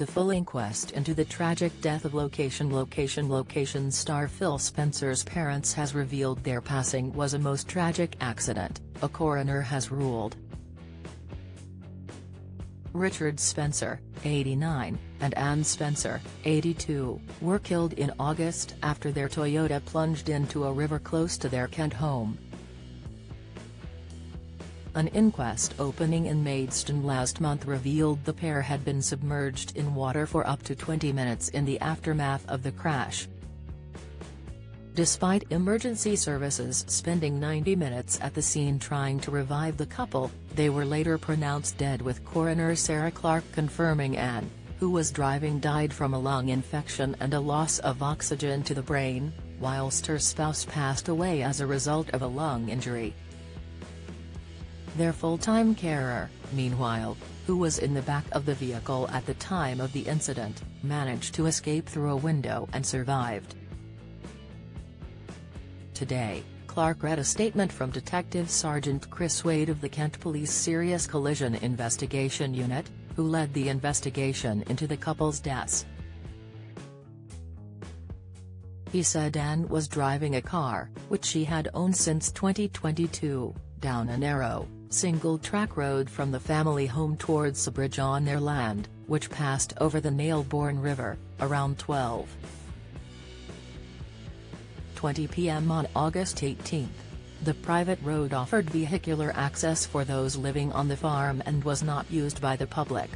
The full inquest into the tragic death of location star Phil Spencer's parents has revealed their passing was a most tragic accident, a coroner has ruled. Richard Spencer, 89, and Ann Spencer, 82, were killed in August after their Toyota plunged into a river close to their Kent home. An inquest opening in Maidstone last month revealed the pair had been submerged in water for up to 20 minutes in the aftermath of the crash. Despite emergency services spending 90 minutes at the scene trying to revive the couple, they were later pronounced dead, with coroner Sarah Clark confirming Anne, who was driving, died from a lung infection and a loss of oxygen to the brain, whilst her spouse passed away as a result of a lung injury. Their full-time carer, meanwhile, who was in the back of the vehicle at the time of the incident, managed to escape through a window and survived. Today, Clark read a statement from Detective Sergeant Chris Wade of the Kent Police Serious Collision Investigation Unit, who led the investigation into the couple's deaths. He said Anne was driving a car, which she had owned since 2022, down a narrow, single-track road from the family home towards a bridge on their land, which passed over the Nailbourne River, around 12:20 p.m. on August 18. The private road offered vehicular access for those living on the farm and was not used by the public.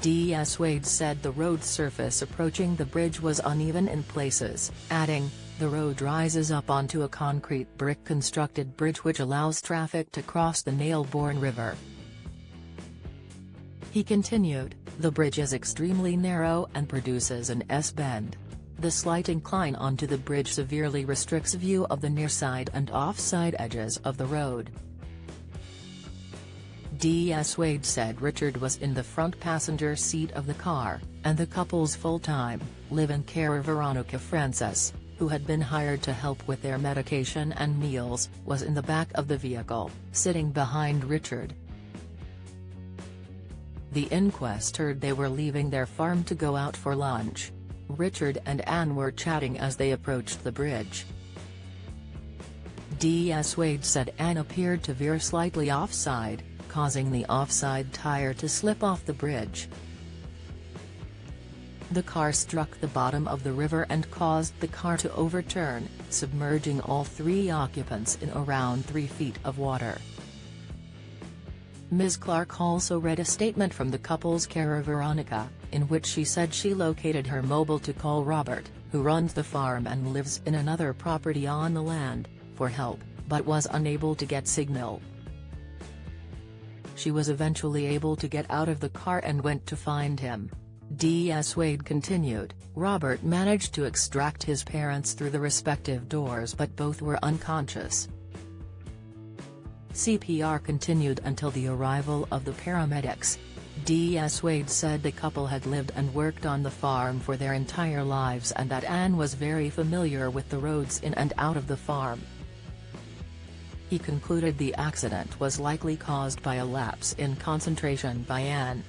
D.S. Wade said the road surface approaching the bridge was uneven in places, adding, "The road rises up onto a concrete brick-constructed bridge which allows traffic to cross the Nailbourne River." He continued, "The bridge is extremely narrow and produces an S-bend. The slight incline onto the bridge severely restricts view of the nearside and offside edges of the road." D.S. Wade said Richard was in the front passenger seat of the car, and the couple's full-time, live-in carer Veronica Francis, who had been hired to help with their medication and meals, was in the back of the vehicle, sitting behind Richard. The inquest heard they were leaving their farm to go out for lunch. Richard and Anne were chatting as they approached the bridge. D.S. Wade said Anne appeared to veer slightly offside, causing the offside tire to slip off the bridge. The car struck the bottom of the river and caused the car to overturn, submerging all three occupants in around 3 feet of water. Ms. Clark also read a statement from the couple's carer Veronica, in which she said she located her mobile to call Robert, who runs the farm and lives in another property on the land, for help, but was unable to get signal. She was eventually able to get out of the car and went to find him. D.S. Wade continued, "Robert managed to extract his parents through the respective doors but both were unconscious." CPR continued until the arrival of the paramedics. D.S. Wade said the couple had lived and worked on the farm for their entire lives and that Anne was very familiar with the roads in and out of the farm. He concluded the accident was likely caused by a lapse in concentration by Anne.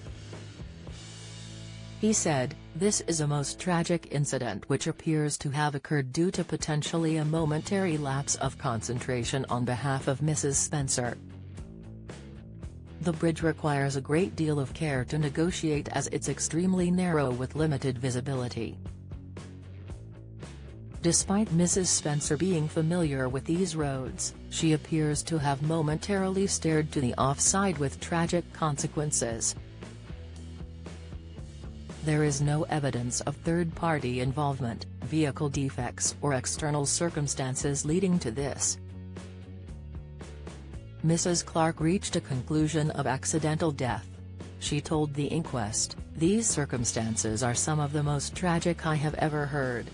He said, "This is a most tragic incident which appears to have occurred due to potentially a momentary lapse of concentration on behalf of Mrs. Spencer. The bridge requires a great deal of care to negotiate as it's extremely narrow with limited visibility." Despite Mrs. Spencer being familiar with these roads, she appears to have momentarily steered to the offside with tragic consequences. There is no evidence of third-party involvement, vehicle defects or external circumstances leading to this. Mrs. Clark reached a conclusion of accidental death. She told the inquest, "These circumstances are some of the most tragic I have ever heard.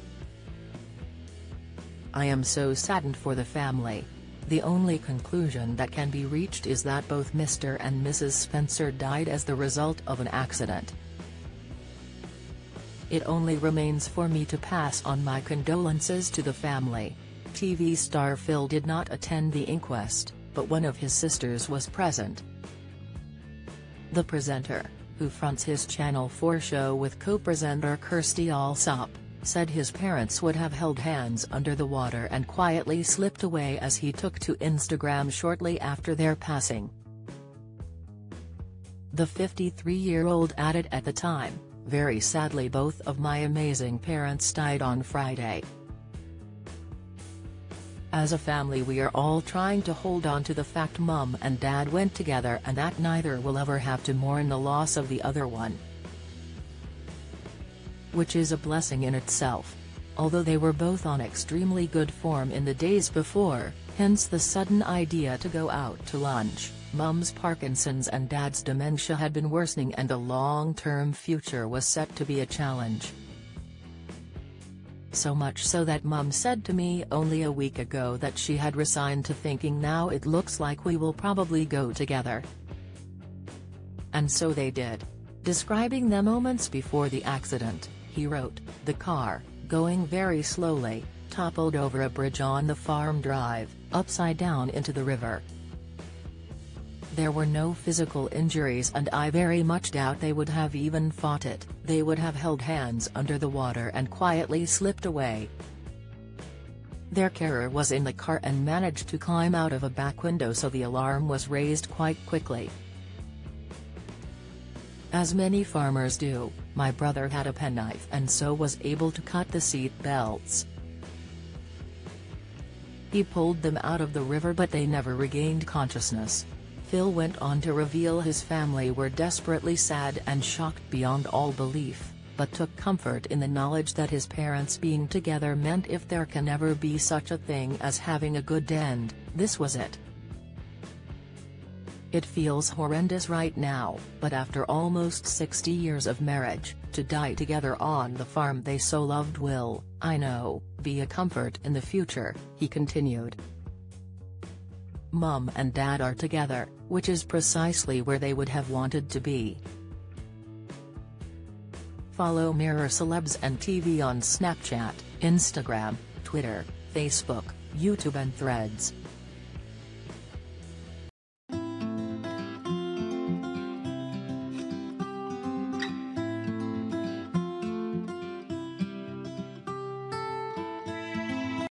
I am so saddened for the family. The only conclusion that can be reached is that both Mr. and Mrs. Spencer died as the result of an accident. It only remains for me to pass on my condolences to the family." TV star Phil did not attend the inquest, but one of his sisters was present. The presenter, who fronts his Channel 4 show with co-presenter Kirstie Allsopp, said his parents would have held hands under the water and quietly slipped away as he took to Instagram shortly after their passing. The 53-year-old added at the time, "Very sadly both of my amazing parents died on Friday. As a family we are all trying to hold on to the fact Mum and Dad went together and that neither will ever have to mourn the loss of the other one. Which is a blessing in itself. Although they were both on extremely good form in the days before, hence the sudden idea to go out to lunch. Mum's Parkinson's and Dad's dementia had been worsening and the long-term future was set to be a challenge. So much so that Mum said to me only a week ago that she had resigned to thinking now it looks like we will probably go together. And so they did." Describing the moments before the accident, he wrote, "The car, going very slowly, toppled over a bridge on the farm drive, upside down into the river. There were no physical injuries and I very much doubt they would have even fought it, they would have held hands under the water and quietly slipped away. Their carer was in the car and managed to climb out of a back window so the alarm was raised quite quickly. As many farmers do, my brother had a penknife and so was able to cut the seat belts. He pulled them out of the river but they never regained consciousness." Phil went on to reveal his family were desperately sad and shocked beyond all belief, but took comfort in the knowledge that his parents being together meant if there can ever be such a thing as having a good end, this was it. "It feels horrendous right now, but after almost 60 years of marriage, to die together on the farm they so loved will, I know, be a comfort in the future," he continued. Mum and Dad are together, which is precisely where they would have wanted to be. Follow Mirror Celebs and TV on Snapchat, Instagram, Twitter, Facebook, YouTube and Threads.